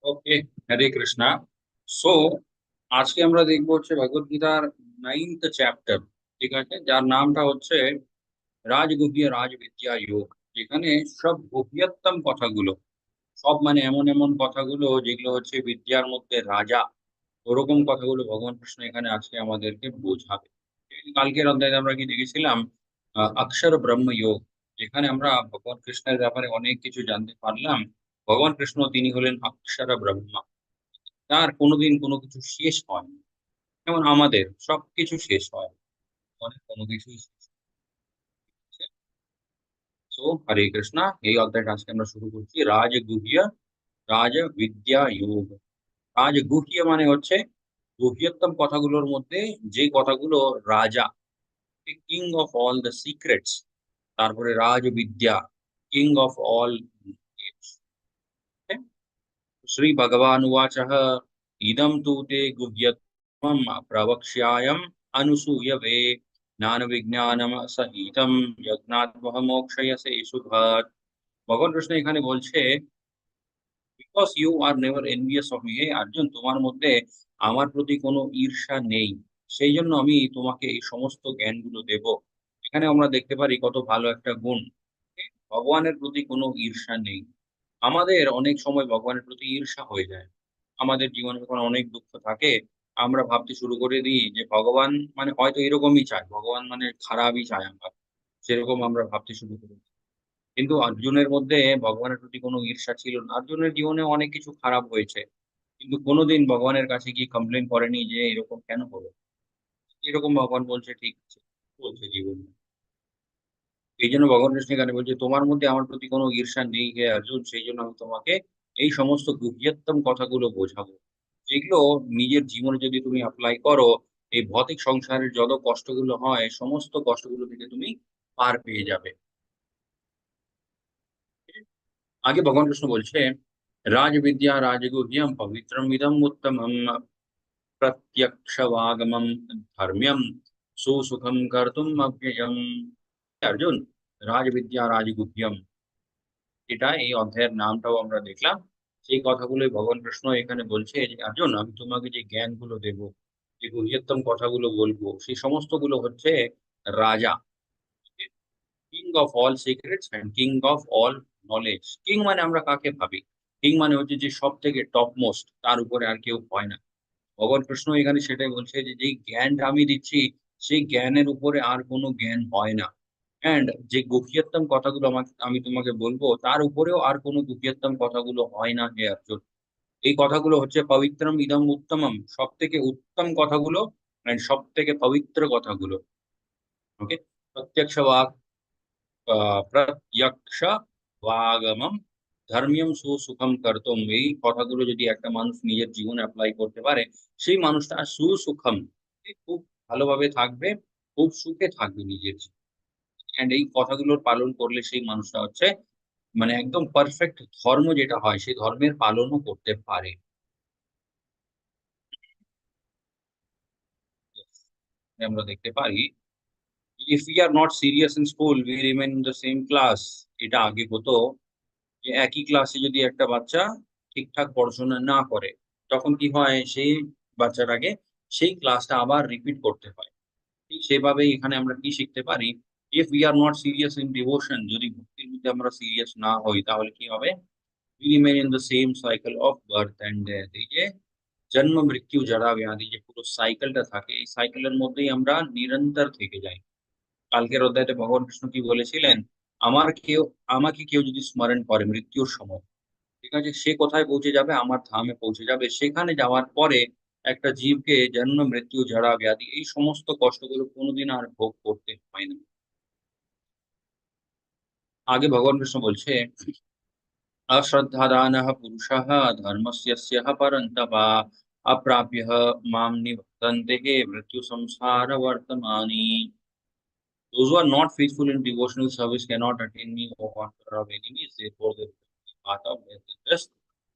ওকে, হরে Krishna. So আজকে আমরা দেখবো হচ্ছে ভগবদ গীতার 9th চ্যাপ্টার। ঠিক আছে, যার নামটা হচ্ছে রাজগুহ্য রাজবিদ্যা যোগ, যেখানে সব গুহ্যতম কথাগুলো, সব মানে এমন এমন কথাগুলো যেগুলো হচ্ছে বিদ্যার মধ্যে রাজা, ওরকম কথাগুলো ভগবান কৃষ্ণ এখানে আজকে আমাদেরকে বোঝাবে। কালকের অধ্যায়ে আমরা কি দেখেছিলাম? অক্ষর ব্রহ্ম যোগ, যেখানে আমরা ভগবান কৃষ্ণের ব্যাপারে অনেক কিছু জানতে পারলাম। ভগবান কৃষ্ণ তিনি হলেন অক্ষর ব্রহ্মা, তার কোনোদিন কোনো কিছু শেষ হয় না। যেমন আমাদের সবকিছু শেষ হয়, অনেক কোনো কিছুই শেষ হচ্ছে। তো হরে কৃষ্ণা, এই অধ্যায়টা আজকে আমরা শুরু করছি রাজগুহ্য রাজ বিদ্যা যোগ। রাজগুহ্য মানে হচ্ছে গুহ্যতম কথাগুলোর মধ্যে যে কথাগুলো রাজা, king of all the secrets. তারপরে রাজবিদ্যা, কিং অফ অল। श्री भगवानुवाच इदं तु ते गुह्यत्वं प्रवक्ष्यायम् अनुसूयवे ज्ञान सहितं यज्ञात्मह मोक्षयसे शुभात्। ভগবান কৃষ্ণ এখানে বলছে, because you are never envious of me, হে অর্জুন, তোমার মধ্যে আমার প্রতি কোনো ঈর্ষা নেই, সেই জন্য আমি তোমাকে এই সমস্ত জ্ঞানগুলো দেব। এখানে আমরা দেখতে পারি কত ভালো একটা গুণ, ভগবানের প্রতি কোনো ঈর্ষা নেই। আমাদের অনেক সময় ভগবানের প্রতি ঈর্ষা হয়ে যায়। আমাদের জীবনে যখন অনেক দুঃখ থাকে, আমরা ভাবতে শুরু করে দিই যে ভগবান মানে হয়তো এরকমই চায়, ভগবান মানে খারাপই চায় আমার, সেরকম আমরা ভাবতে শুরু করি। কিন্তু অর্জুনের মধ্যে ভগবানের প্রতি কোনো ঈর্ষা ছিল না। অর্জুনের জীবনে অনেক কিছু খারাপ হয়েছে, কিন্তু কোনোদিন ভগবানের কাছে গিয়ে কমপ্লেন করেনি যে এরকম কেন হলো। এরকম ভগবান বলছে ঠিক আছে, চলছে জীবন। এই জন্য ভগবান কৃষ্ণ এখানে বলছে, তোমার মধ্যে আমার প্রতি কোনো ঈর্ষা নেই হে অর্জুন, সেই জন্য আমি তোমাকে এই সমস্ত গুহ্যতম কথাগুলো বোঝাবো, যেগুলো নিজের জীবনে যদি তুমি অ্যাপ্লাই করো, এই ভৌতিক সংসারের যত কষ্টগুলো হয় সমস্ত কষ্টগুলো থেকে তুমি পার পেয়ে যাবে। আগে ভগবান কৃষ্ণ বলছে, রাজবিদ্যা রাজগুহ্যম পবিত্রম ইদম উত্তমম প্রত্যক্ষবাগমম ধর্ম্যম সুসুখম কর্তুম অব্যয়ম। অর্জুন, রাজবিদ্যা রাজগুহ্যম, এটা এই অধ্যায়ের নামটাও আমরা দেখলাম। সেই কথাগুলোই ভগবান কৃষ্ণ এখানে বলছে যে অর্জুন, আমি তোমাকে যে জ্ঞানগুলো দেব, যে গুহ্যতম কথাগুলো বলবো, সেই সমস্তগুলো হচ্ছে রাজা, king of all secrets and king of all knowledge. King মানে আমরা কাকে ভাবি? কিং মানে হচ্ছে যে সব থেকে টপ মোস্ট, তার উপরে আর কেউ হয় না। ভগবান কৃষ্ণ এখানে সেটাই বলছে যে যেই জ্ঞানটা আমি দিচ্ছি, সেই জ্ঞানের উপরে আর কোনো জ্ঞান হয় না। অ্যান্ড যে গুহ্যতম কথাগুলো আমি তোমাকে বলবো, তার উপরেও আর কোনো গুহ্যতম কথাগুলো হয় না হে অর্জুন। এই কথাগুলো হচ্ছে পবিত্রম ইদম উত্তমম, সব থেকে উত্তম কথাগুলো অ্যান্ড সব থেকে পবিত্র কথাগুলো। ওকে, প্রত্যক্ষ বাক প্রত্যক্ষ বাগমম ধর্মিয়ম সুসুখম করতুম, এই কথাগুলো যদি একটা মানুষ নিজের জীবনে অ্যাপ্লাই করতে পারে, সেই মানুষটা সুসুখম, খুব ভালোভাবে থাকবে, খুব সুখে থাকবে নিজের। এন্ড এই কথাগুলোর পালন করলে সেই মানুষটা হচ্ছে মানে একদম পারফেক্ট ধর্ম যেটা হয় সেই ধর্মের পালনও করতে পারে। আমরা দেখতে পারি, if we are not serious in school we remain in the same class. এটা আগে হতো যে একই ক্লাসে যদি একটা বাচ্চা ঠিকঠাক পড়াশোনা না করে, তখন কি হয়, সেই বাচ্চাটাকে সেই ক্লাসটা আবার রিপিট করতে হয়। ঠিক সেভাবেই এখানে আমরা কি শিখতে পারি, if we are not serious in devotion, যদি ভক্তির মধ্যে আমরা সিরিয়াস না হই তাহলে কি হবে, we remain in the same cycle of birth and death। এই যে জন্ম মৃত্যু জরা ব্যাধি যে পুরো সাইকেলটা থাকে, এই সাইকেলের মধ্যেই আমরা নিরন্তর থেকে যাই। কালকের অধ্যায়তে ভগবান কৃষ্ণ কি বলেছিলেন, আমার কেউ আমাকে কেউ যদি স্মরণ করে মৃত্যুর সময়, ঠিক আছে, সে কোথায় পৌঁছে যাবে, আমার ধামে পৌঁছে যাবে। সেখানে যাওয়ার পরে একটা জীবকে জন্ম মৃত্যু জরা ব্যাধি এই সমস্ত কষ্টগুলো কোনোদিন আর ভোগ করতে হয় না। আগে ভগবান কৃষ্ণ বলছে, अश्रद्धादानः पुरुषः धर्मस्यस्यः परन्तप अप्राप्यः मां निवर्तन्ते मृत्युसंसारवर्तमानि। Those who are not faithful in devotional service cannot attain me, O conqueror of enemies. Therefore, the path of death is just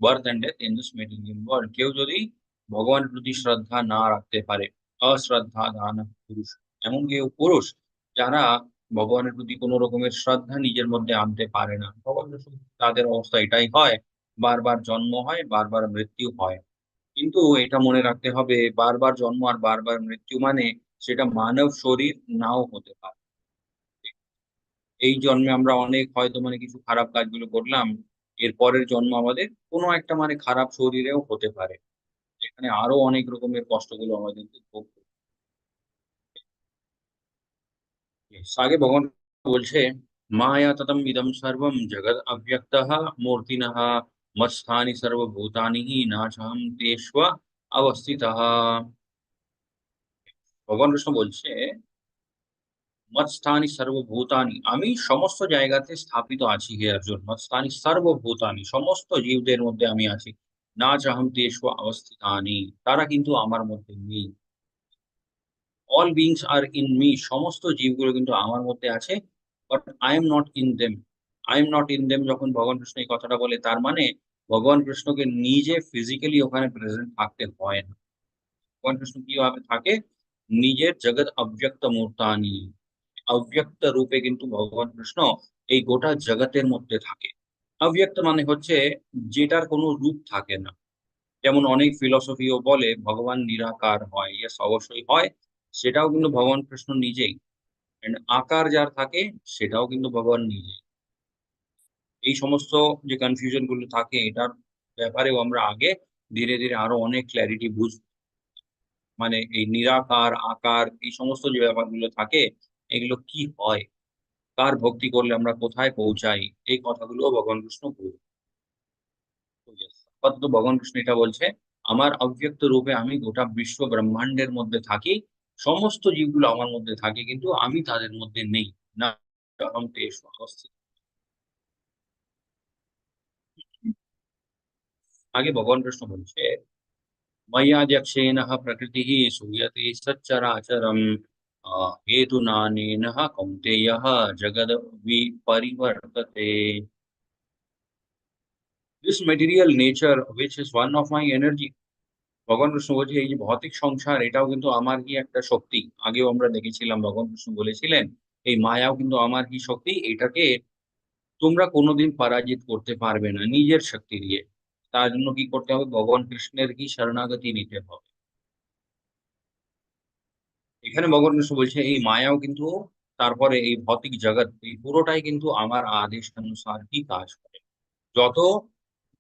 birth and death in this material world. কেউ যদি ভগবানের প্রতি শ্রদ্ধা না রাখতে পারে, অশ্রদ্ধা দান পুরুষ, এমন কেউ পুরুষ যারা ভগবানের প্রতি কোনো রকমের শ্রদ্ধা নিজের মধ্যে আনতে পারে না, ভগবান, তাদের অবস্থা এটাই হয় বারবার জন্ম হয়, বারবার মৃত্যু হয়। কিন্তু এটা মনে রাখতে হবে, বারবার জন্ম আর বারবার মৃত্যু মানে সেটা মানব শরীর নাও হতে পারে। এই জন্মে আমরা অনেক হয়তো মানে কিছু খারাপ কাজগুলো করলাম, এর পরের জন্ম আমাদের কোনো একটা মানে খারাপ শরীরেও হতে পারে, যেখানে আরো অনেক রকমের কষ্টগুলো আমাদেরকে ভোগ করতে হয়। আগে ভগবান বলছে, মায়া ততম ইদম সর্বম জগৎ অব্যক্তঃ মূর্তিনঃ মৎস্থানি সর্বভূতানি নাশহম তেষ্ব অবস্থিতঃ। ভগবান কৃষ্ণ বলছে, মৎস্থানি সর্বভূতানি, আমি সমস্ত জায়গাতে স্থাপিত আছি হে অর্জুন। মৎস্থানি সর্বভূতানি, সমস্ত জীবদের মধ্যে আমি আছি। না চাহম তেষু অবস্থিতানি, তারা কিন্তু আমার মধ্যে নেই। All beings are in me, সমস্ত জীবগুলো কিন্তু আমার মধ্যে আছে, but I am not in them. I am not in them যখন ভগবান কৃষ্ণ এই কথাটা বলে, তার মানে ভগবান কৃষ্ণকে নিজে ফিজিক্যালি ওখানে প্রেজেন্ট থাকতে হয় না। ভগবান কৃষ্ণ কিভাবে থাকে? নিজের জগৎ অব্যক্ত মূর্তানি, অব্যক্ত রূপে কিন্তু ভগবান কৃষ্ণ এই গোটা জগতের মধ্যে থাকে। অব্যক্ত মানে হচ্ছে যেটার কোনো রূপ থাকে না। যেমন অনেক ফিলসফিও বলে ভগবান নিরাকার হয়। ইয়েস, অবশ্যই হয়। সেটাও কিন্তু ভগবান কৃষ্ণ নিজেই। অ্যান্ড আকার যার থাকে সেটাও কিন্তু ভগবান নিজেই। এই সমস্ত যে কনফিউশন গুলো থাকে এটার ব্যাপারেও আমরা আগে ধীরে, ধীরে আরো অনেক ক্লারিটি বুঝব। মানে এই নিরাকার, আকার এই সমস্ত যে ব্যাপারগুলো থাকে এগুলো কি হয়? কার ভক্তি করলে আমরা কোথায় পৌঁছাই? এই কথাগুলোও ভগবান কৃষ্ণ বলছেন। আপাতত ভগবান কৃষ্ণ এটা বলছে, আমার অব্যক্ত রূপে আমি গোটা বিশ্ব ব্রহ্মান্ডের মধ্যে থাকি। সমস্ত জীবগুলো আমার মধ্যে থাকে কিন্তু আমি তাদের মধ্যে নেই। না অহং তেষু অবস্থিত। আগে ভগবান কৃষ্ণ বলছে, मय्याध्यक्षेण प्रकृतिः सूयते सच्चराचरम् हेतुनानेन कौन्तेयः जगद्विपरिवर्तते। This material nature which is one of my energy, ভগবান কৃষ্ণ বলছে এই যে ভৌতিক সংসার এটাও কিন্তু আমার কি একটা শক্তি। আগেও আমরা দেখেছিলাম ভগবান কৃষ্ণ বলেছিলেন, এই মায়াও কিন্তু আমার কি শক্তি, এটাকে তোমরা কোনোদিন পরাজিত করতে পারবে না নিজের শক্তি দিয়ে। তার জন্য কি করতে হবে? ভগবান কৃষ্ণের কি শরণাগতি নিতে হবে। এখানে ভগবান কৃষ্ণ বলছে এই মায়াও কিন্তু, তারপরে এই ভৌতিক জগৎ এই পুরোটাই কিন্তু আমার আদেশানুসার কি কাজ করে। যত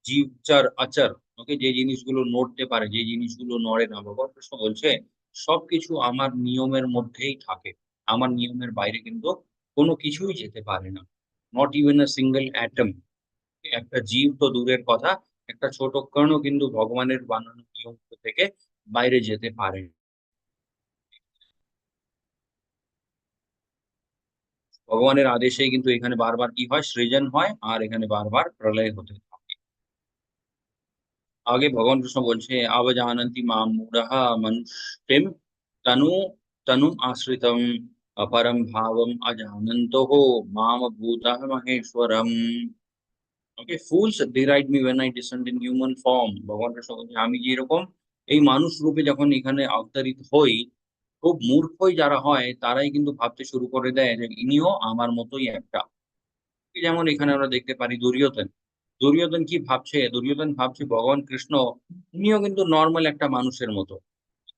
জীবচর অচর, ওকে, যে জিনিসগুলো নড়তে পারে, যে জিনিসগুলো নড়ে না, ভগবান কৃষ্ণ বলছে সবকিছু আমার নিয়মের মধ্যেই থাকে। আমার নিয়মের বাইরে কিন্তু কোনো কিছুই যেতে পারে না। Not even a single atom. একটা জীব তো দূরের কথা, একটা ছোট কণও কিন্তু ভগবানের বানানো নিয়ম থেকে বাইরে যেতে পারে না। ভগবানের আদেশেই কিন্তু এখানে বারবার কি হয়? সৃজন হয় আর এখানে বারবার প্রলয় হতে থাকে। আগে ভগবান কৃষ্ণ বলছে, "আবজানন্তি মাম মূঢ়াঃ মনুষ্টিম তনু তনুম আশ্রিতম অপরম ভাবম অজানন্তঃ মাম ভূতঃ মহেশ্বরম।" ওকে, "Fools deride me when I descend in human form." ভগবান কৃষ্ণ বলছে, আমি যেরকম এই মানুষ রূপে যখন এখানে অবতরিত হই, খুব মূর্খই যারা হয় তারাই কিন্তু ভাবতে শুরু করে দেয় যে ইনিও আমার মতোই একটা। যেমন এখানে আমরা দেখতে পারি দুর্যোধন। দুর্যোধন কি ভাবছে? দুর্যোধন ভাবছে ভগবান কৃষ্ণ উনিও কিন্তু নরমাল একটা মানুষের মতো।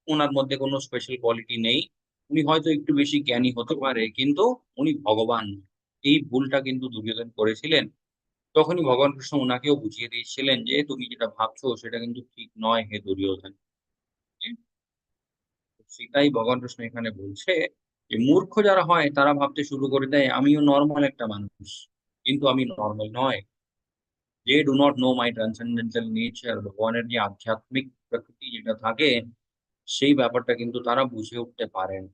উনার মধ্যে কোনো স্পেশাল কোয়ালিটি নেই। উনি হয়তো একটু বেশি জ্ঞানী হতে পারে কিন্তু উনি ভগবান নন। এই ভুলটা কিন্তু দুর্যোধন করেছিলেন। তখনই ভগবান কৃষ্ণ উনাকেও বুঝিয়ে দিয়েছিলেন যে, "তুমি যেটা ভাবছো সেটা কিন্তু ঠিক নয় হে দুর্যোধন।" সেটাই ভগবান কৃষ্ণ এখানে বলছে যে, মূর্খ যারা হয় তারা ভাবতে শুরু করে দেয় আমিও নরমাল একটা মানুষ। কিন্তু আমি নরমাল নয়। They do not know my transcendental nature, ভগবানের যে আধ্যাত্মিক প্রকৃতি যেটা থাকে, সেই ব্যাপারটা কিন্তু তারা বুঝে উঠতে পারেন।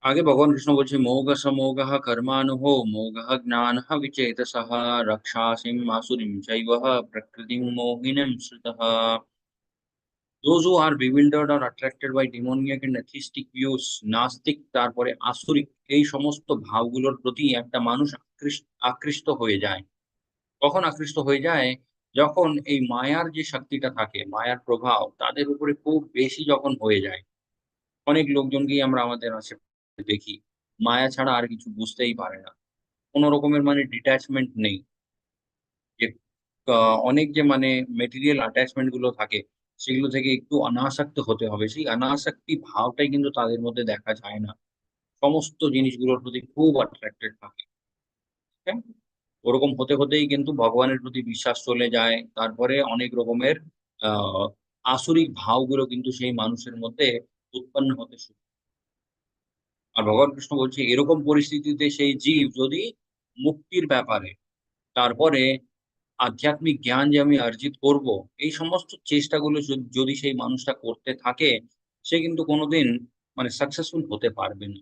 আগে ভগবান কৃষ্ণ বলছে, "মোঘ স মোঘঃ কর্মাণুঃ মোঘঃ জ্ঞানঃ বিচেতসঃ রক্ষাসিম আসুরিম চৈব প্রকৃতিং মোহিনীম শ্রিতঃ।" Those who are bewildered or attracted by demoniac and atheistic views, নাস্তিক তারপরে আসুরিক এই সমস্ত ভাবগুলোর প্রতি একটা মানুষ আকৃষ্ট হয়ে যায়। কখন আকৃষ্ট হয়ে যায়? যখন এই মায়ার যে শক্তিটা থাকে, মায়ার প্রভাব তাদের উপরে খুব বেশি যখন হয়ে যায়। অনেক লোকজনকেই আমরা আমাদের আশেপাশে দেখি। মায়া ছাড়া আর কিছু বুঝতেই পারে না। কোনো রকমের মানে ডিট্যাচমেন্ট নেই। যে অনেক যে মানে মেটেরিয়াল অ্যাটাচমেন্ট গুলো থাকে, সেগুলো থেকে একটু অনাসক্ত হতে হবে। সেই অনাসক্তি ভাবটাই কিন্তু তাদের মধ্যে দেখা যায় না। সমস্ত জিনিসগুলোর প্রতি খুব অ্যাট্রাক্টেড থাকে। হ্যাঁ? ওরকম হতে হতেই কিন্তু ভগবানের প্রতি বিশ্বাস চলে যায়। তারপরে অনেক রকমের আ আসরিক ভাবগুলো কিন্তু সেই মানুষের মধ্যে উৎপন্ন হতে শুরু। আর ভগবান কৃষ্ণ বলছে এরকম পরিস্থিতিতে সেই জীব যদি মুক্তির ব্যাপারে, তারপরে আধ্যাত্মিক জ্ঞান যে আমি অর্জিত করব, এই সমস্ত চেষ্টাগুলো যদি সেই মানুষটা করতে থাকে, সে কিন্তু কোনোদিন মানে সাকসেসফুল হতে পারবে না।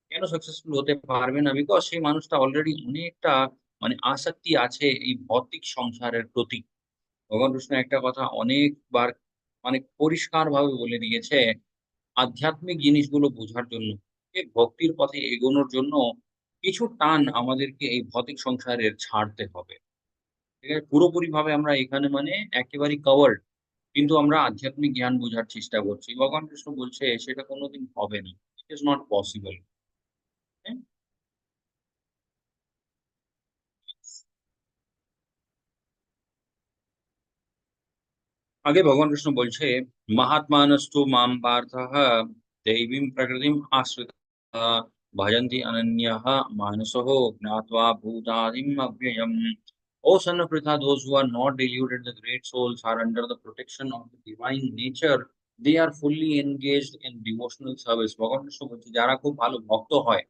কেন সাকসেসফুল হতে পারবে না? বিকজ সেই মানুষটা অলরেডি অনেকটা মানে আসক্তি আছে এই ভৌতিক সংসারের প্রতি। ভগবান কৃষ্ণ একটা কথা অনেকবার মানে পরিষ্কারভাবে বলে দিয়েছে, আধ্যাত্মিক জিনিসগুলো বোঝার জন্য, এই ভক্তির পথে এগোনোর জন্য কিছু টান আমাদেরকে এই ভৌতিক সংসারের ছাড়তে হবে। ঠিক আছে? পুরোপুরিভাবে আমরা এখানে মানে একেবারেই কভার্ড। কিন্তু আমরা আধ্যাত্মিক জ্ঞান বোঝার চেষ্টা করছি। ভগবান কৃষ্ণ বলছে সেটা কোনদিন হবে না। ইট ইস নট পসিবল। হ্যাঁ? আগে ভগবান কৃষ্ণ বলছে, "মাহাত্মানস্তু মাম পার্থঃ দৈবীং প্রকৃতিম আশ্রিতাঃ ভজন্তি অনন্যাঃ মানসো জ্ঞাত্বা ভূতাদিম অব্যয়ম." O son of Pritha, those who are not deluded, the great souls are under the protection of the divine nature. They are fully engaged in devotional service. ভগবান কৃষ্ণ বলছে, যারা খুব ভালো ভক্ত হয়,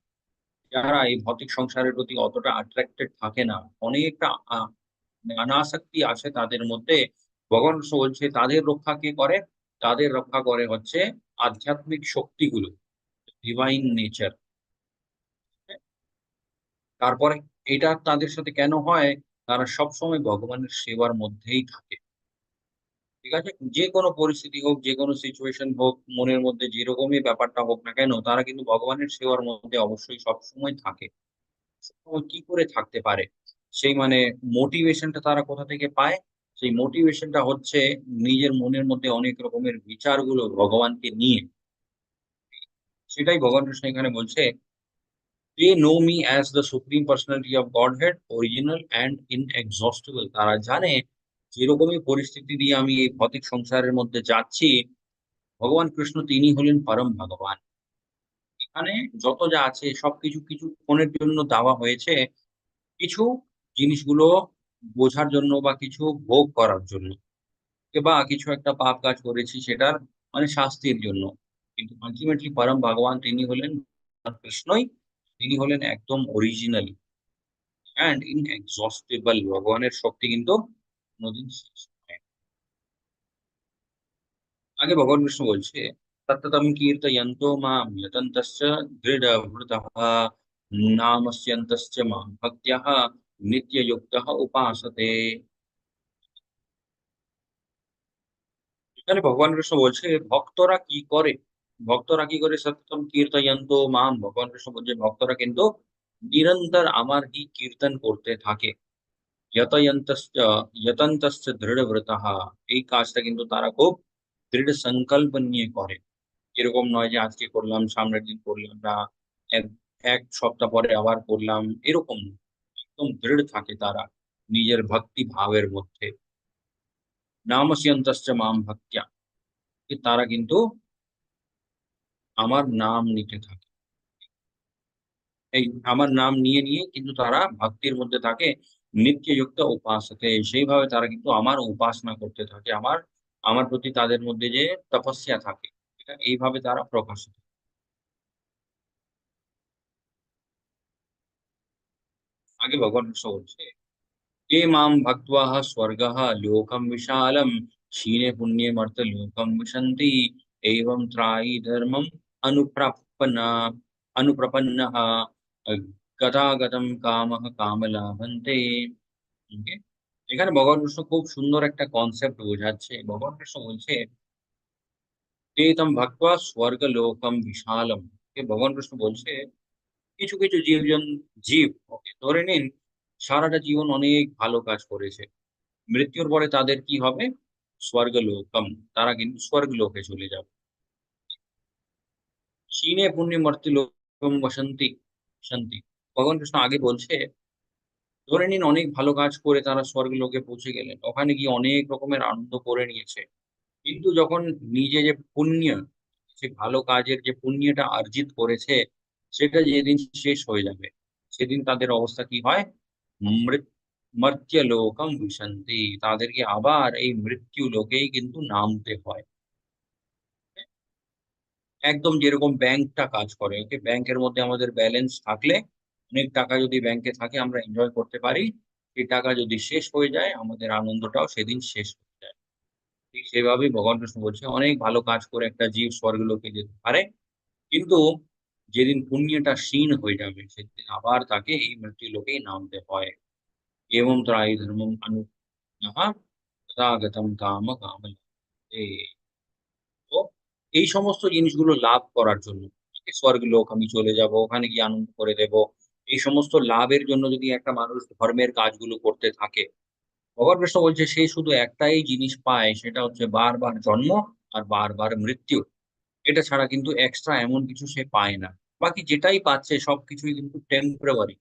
যারা এই ভৌতিক সংসারের প্রতি অতটা attracted থাকে না, অনেকটা আ অনাসক্তি আছে তাদের মধ্যে। ভগবান কৃষ্ণ বলছে তাদের রক্ষা কে করে? তাদের রক্ষা করে হচ্ছে আধ্যাত্মিক শক্তিগুলো, ডিভাইন নেচার। তারপরে এটা তাদের সাথে কেন হয়? তারা সবসময় ভগবানের সেবার মধ্যেই থাকে। ঠিক আছে? যেকোনো পরিস্থিতি হোক, যেকোনো সিচুয়েশন হোক, মনের মধ্যে যেরকমই ব্যাপারটা হোক না কেন, তারা কিন্তু ভগবানের সেবার মধ্যে অবশ্যই সবসময় থাকে। সবসময় কি করে থাকতে পারে? সেই মানে মোটিভেশনটা তারা কোথা থেকে পায়? সেই মোটিভেশনটা হচ্ছে নিজের মনের মধ্যে অনেক রকমের বিচারগুলো ভগবানকে নিয়ে। সেটাই ভগবান কৃষ্ণ এখানে বলছে, "They know me as the supreme personality of Godhead, original and inexhaustible." তারা জানে যেরকমই পরিস্থিতি দিয়ে আমি এই ভৌতিক সংসারের মধ্যে যাচ্ছি, ভগবান কৃষ্ণ তিনি হলেন পরম ভগবান। এখানে যত যা আছে সবকিছু কিছুক্ষণের জন্য দেওয়া হয়েছে, কিছু জিনিসগুলো বোঝার জন্য বা কিছু ভোগ করার জন্য। বা কিছু একটা পাপ কাজ করেছি সেটার মানে শাস্তির জন্য। কিন্তু আল্টিমেটলি পরম ভগবান তিনি হলেন কৃষ্ণই, তিনি হলেন একদম অরিজিনাল অ্যান্ড ইনএক্সহস্টেবল। ভগবানের শক্তি কিন্তু কোনদিন শেষ হয় না। আগে ভগবান কৃষ্ণ বলছে, "সততম কীর্তয়ন্তো মাম যতন্তশ্চ দৃঢ়ভৃতঃ নামস্যন্তশ্চ মাম ভক্ত্যঃ নিত্যযুক্তঃ উপাসতে।" এখানে ভগবান কৃষ্ণ বলছে ভক্তরা কি করে? ভক্তরা কি করে? সততম কীর্তয়ন্তো মাম। ভগবান কৃষ্ণ বলছে ভক্তরা কিন্তু নিরন্তর আমার এই কীর্তন করতে থাকে। যতয়ন্তশ্চ যতন্তশ্চ দৃঢ়ব্রতঃ। এই কাজটা কিন্তু তারা খুব দৃঢ় সংকল্প নিয়ে করে। এরকম নয় যে আজকে করলাম, সামনের দিন করলাম না। এক ১ সপ্তাহ পরে আবার করলাম, এরকম না। একদম দৃঢ় থাকে তারা নিজের ভক্তি ভাবের মধ্যে। নামস্যন্তশ্চ মাম ভক্ত্যা। তারা কিন্তু আমার নাম নিতে থাকে। এই আমার নাম নিয়ে কিন্তু তারা ভক্তির মধ্যে থাকে। নিত্যযুক্ত উপাসতে। সেইভাবে তারা কিন্তু আমার উপাসনা করতে থাকে। আমার প্রতি তাদের মধ্যে যে তপস্যা থাকে, এটা এইভাবে তারা প্রকাশিত। আগে ভগবান কৃষ্ণ বলছে, "তে মাম ভক্ত্বা স্বর্গঃ লোকম বিশালম ক্ষীণে পুণ্যে মর্ত্যলোকম বিশন্তি এবং ত্রায়ি ধর্মম অনুপ্রাপন্না অনুপ্রপন্নঃ গতাগতম কামঃ কামলাভন্তে।" ওকে? এখানে ভগবান কৃষ্ণ খুব সুন্দর একটা কনসেপ্ট বোঝাচ্ছে। ভগবান কৃষ্ণ বলছে, "তে তম ভক্ত্বা স্বর্গলোকম বিশালম।" ভগবান কৃষ্ণ বলছে কিছু জীব, ওকে, ধরে নিন সারাটা জীবন অনেক ভালো কাজ করেছে। মৃত্যুর পরে তাদের কি হবে? স্বর্গলোকম। তারা কিন্তু স্বর্গলোকে চলে যাবে। ক্ষীণে পুণ্যে মর্ত্যলোকম বসন্তি শান্তি। ভগবান কৃষ্ণ আগে বলছে, ধরে নিন অনেক ভালো কাজ করে তারা স্বর্গলোকে পৌঁছে গেলেন। ওখানে গিয়ে অনেক রকমের আনন্দ করে নিয়েছে। কিন্তু যখন নিজে যে পুণ্য, সে ভালো কাজের যে পুণ্যটা অর্জিত করেছে, সেটা যেদিন শেষ হয়ে যাবে, সেদিন তাদের অবস্থা কি হয়? মৃত মর্ত্যলোকম বিশন্তি। তাদেরকে আবার এই মৃত্যু লোকেই কিন্তু নামতে হয়। একদম যেরকম ব্যাংকটা কাজ করে। ওকে? ব্যাংকের মধ্যে আমাদের ব্যালেন্স থাকলে, অনেক টাকা যদি ব্যাংকে থাকে আমরা এনজয় করতে পারি। সেই টাকা যদি শেষ হয়ে যায়, আমাদের আনন্দটাও সেদিন শেষ হয়ে যায়। ঠিক সেভাবেই ভগবান কৃষ্ণ বলছে, অনেক ভালো কাজ করে একটা জীব স্বর্গলোকে যেতে পারে। কিন্তু যেদিন পুণ্যটা ক্ষীণ হয়ে যাবে, সেদিন আবার তাকে এই মৃত্যুলোকেই নামতে হয়। এবং ত্রাহি ধর্মং অনুজ্ঞাঃ তথাগতং কাম কামলভতে। তো এই সমস্ত জিনিসগুলো লাভ করার জন্য, স্বর্গলোক আমি চলে যাব, ওখানে গিয়ে আনন্দ করে দেব। এই সমস্ত লাভের জন্য যদি একটা মানুষ ধর্মের কাজগুলো করতে থাকে, ভগবান কৃষ্ণ বলছে সে শুধু একটাই জিনিস পায়, সেটা হচ্ছে বারবার জন্ম আর বারবার মৃত্যু। এটা ছাড়া কিন্তু এক্সট্রা এমন কিছু সে পায় না। বাকি যেটাই পাচ্ছে সবকিছুই কিন্তু টেম্পোরারি।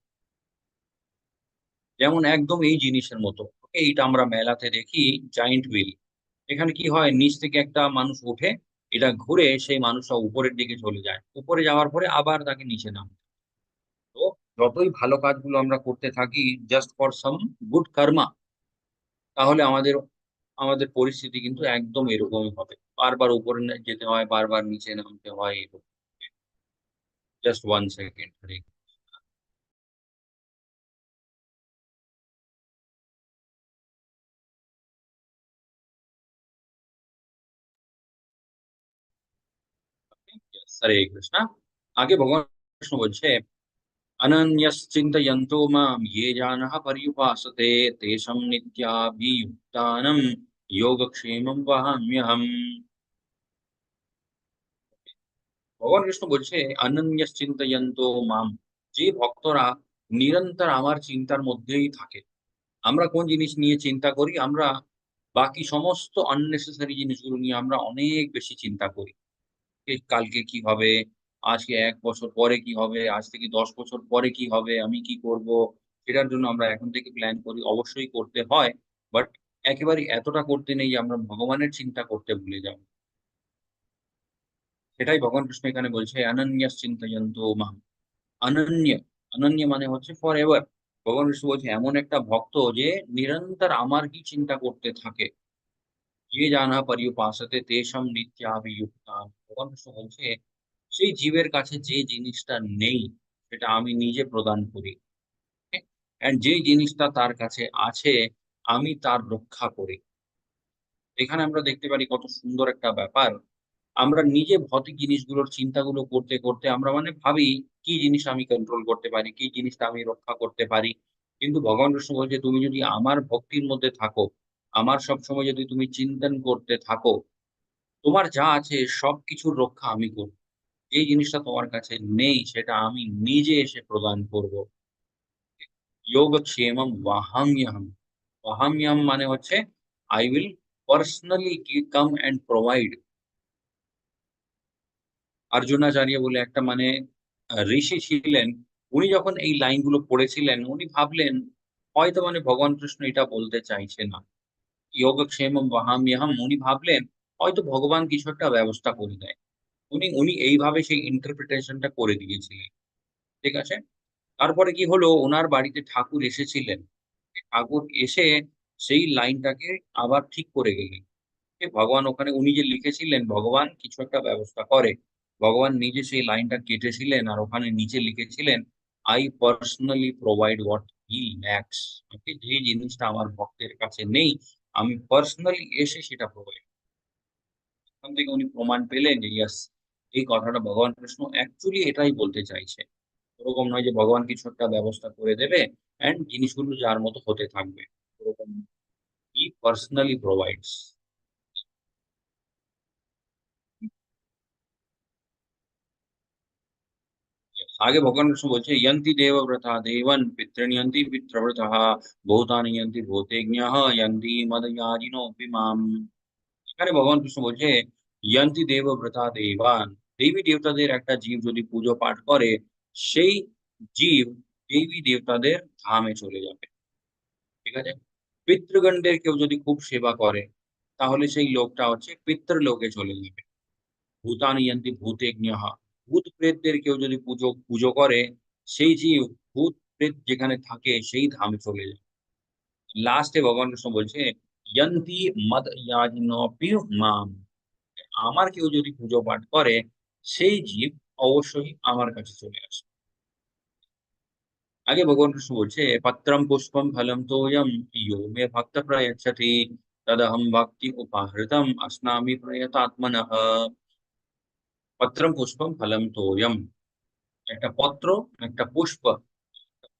যেমন একদম এই জিনিসের মতো। ওকে? এইটা আমরা মেলাতে দেখি, জায়ান্ট হুইল। এখানে কি হয়? নিচ থেকে একটা মানুষ ওঠে, এটা ঘুরে সেই মানুষটা উপরের দিকে চলে যায়। উপরে যাওয়ার পরে আবার তাকে নিচে নামে। তো যতই ভালো কাজগুলো আমরা করতে থাকি জাস্ট ফর সাম গুড কর্মা, তাহলে আমাদের আমাদের পরিস্থিতি কিন্তু একদম এরকমই হবে। বারবার উপরে যেতে হয়, বারবার নিচে নামতে হয় এরকম। Just 1 second. হরে হরে কৃষ্ণ। আগে ভগবান কৃষ্ণ বলছে, অনন্যশ্চিন্তয়ন্তো মাম ये जानः पर्युपासते तेषां नित्याभियुक्तानां योगक्षेमं वहाम्यहम्। ভগবান কৃষ্ণ বলছে, অনন্যশ্চিন্তয়ন্তো মাম, যে ভক্তরা নিরন্তর আমার চিন্তার মধ্যেই থাকে। আমরা কোন জিনিস নিয়ে চিন্তা করি? আমরা বাকি সমস্ত unnecessary জিনিসগুলো নিয়ে আমরা অনেক বেশি চিন্তা করি। কালকে কি হবে? আজকে ১ বছর পরে কি হবে? আজ থেকে ১০ বছর পরে কি হবে? আমি কি করব? সেটার জন্য আমরা এখন থেকে প্ল্যান করি। অবশ্যই করতে হয়। বাট একেবারে এতটা করতে নেই যে আমরা ভগবানের চিন্তা করতে ভুলে যাব। সেটাই ভগবান কৃষ্ণ এখানে বলছে, "অনন্যশ্চিন্তয়ন্তো মাম।" অনন্য, অনন্য মানে হচ্ছে ফরএভার। ভগবান কৃষ্ণ বলছে এমন একটা ভক্ত যে নিরন্তর আমার কি চিন্তা করতে থাকে। "ये জানা पर्युपासते तेषां नित्याभियुक्ताঃ।" ভগবান কৃষ্ণ বলছে, সেই জীবের কাছে যে জিনিসটা নেই, সেটা আমি নিজে প্রদান করি। হ্যাঁ? অ্যান্ড যেই জিনিসটা তার কাছে আছে, আমি তার রক্ষা করি। এখানে আমরা দেখতে পারি কত সুন্দর একটা ব্যাপার। আমরা নিজে ভৌতিক জিনিসগুলোর চিন্তাগুলো করতে, করতে আমরা মানে ভাবি, কি জিনিস আমি কন্ট্রোল করতে পারি, কি জিনিসটা আমি রক্ষা করতে পারি। কিন্তু ভগবান কৃষ্ণ বলছে, তুমি যদি আমার ভক্তির মধ্যে থাকো, আমার সবসময় যদি তুমি চিন্তন করতে থাকো, তোমার যা আছে সবকিছুর রক্ষা আমি করব। যেই জিনিসটা তোমার কাছে নেই, সেটা আমি নিজে এসে প্রদান করব। যোগক্ষেমম ওয়াহাম্যহম। ওয়াহাম্যহম মানে হচ্ছে I will personally come and provide। অর্জুনাচার্য বলে একটা মানে ঋষি ছিলেন। উনি যখন এই লাইনগুলো পড়েছিলেন, উনি ভাবলেন হয়তো মানে ভগবান কৃষ্ণ এটা বলতে চাইছে না। যোগক্ষেমম বহাম্যহম, উনি ভাবলেন হয়তো ভগবান কিছু একটা ব্যবস্থা করে দেয়। উনি উনি এইভাবে সেই ইন্টারপ্রিটেশন টা করে দিয়েছিলেন। ঠিক আছে? তারপরে কি হলো, উনার বাড়িতে ঠাকুর এসেছিলেন। ঠাকুর এসে সেই লাইনটাকে আবার ঠিক করে গেলেন। ভগবান ওখানে উনি যে লিখেছিলেন ভগবান কিছু একটা ব্যবস্থা করে। ভগবান নিজে সেই লাইনটা কেটেছিলেন আর ওখানে নিচে লিখেছিলেন, "I personally provide what he lacks।" ওকে? যে জিনিসটা আমার ভক্তের কাছে নেই, আমি পার্সোনালি এসে সেটা প্রোভাইড। ওখান থেকে উনি প্রমাণ পেলেন যে ইয়েস, এই কথাটা ভগবান কৃষ্ণ অ্যাকচুয়ালি এটাই বলতে চাইছে। ওরকম নয় যে ভগবান কিছু একটা ব্যবস্থা করে দেবে অ্যান্ড জিনিসগুলো যার মতো হতে থাকবে। ওরকম না। He personally provides। आगे भगवान कृष्ण बोलছে यन्ति देवव्रता देवन् पितॄण्यन्ति पितृव्रतः भूतानि यन्ति भूतेज्ञः यन्ति मदयाजिनो माम्। এখানে ভগবান কৃষ্ণ বলছে यन्ति देवव्रता देवान्। দেবী দেবতাদের একটা জীব যদি পুজো পাঠ করে, সেই জীব দেবী দেবতাদের ধামে চলে যাবে। ঠিক আছে? পিতৃগণদের কেউ যদি খুব সেবা করে, তাহলে সেই লোকটা হচ্ছে পিতৃলোকে চলে যাবে। ভূতানি যন্তি ভূতেজ্ঞঃ। ভূত প্রেতদের কেউ যদি পুজো করে, সেই জীব ভূত প্রেত যেখানে থাকে সেই ধামে চলে যায়। লাস্টে ভগবান কৃষ্ণ বলছে, যন্তি মদ ইয়াজিনোপি মাম। আমার কেউ যদি পুজো পাঠ করে, সেই জীব অবশ্যই আমার কাছে চলে আসে। आगे भगवान कृष्ण बोलছে पत्रम पुष्पम फलम तोयम यो मे भक्त प्रयच्छति तदहम भक्ति उपाहृतम अस्नामि प्रयतात्मनः। पत्रम पुष्पम फलम तोयम, একটা পত্র, একটা পুষ্প,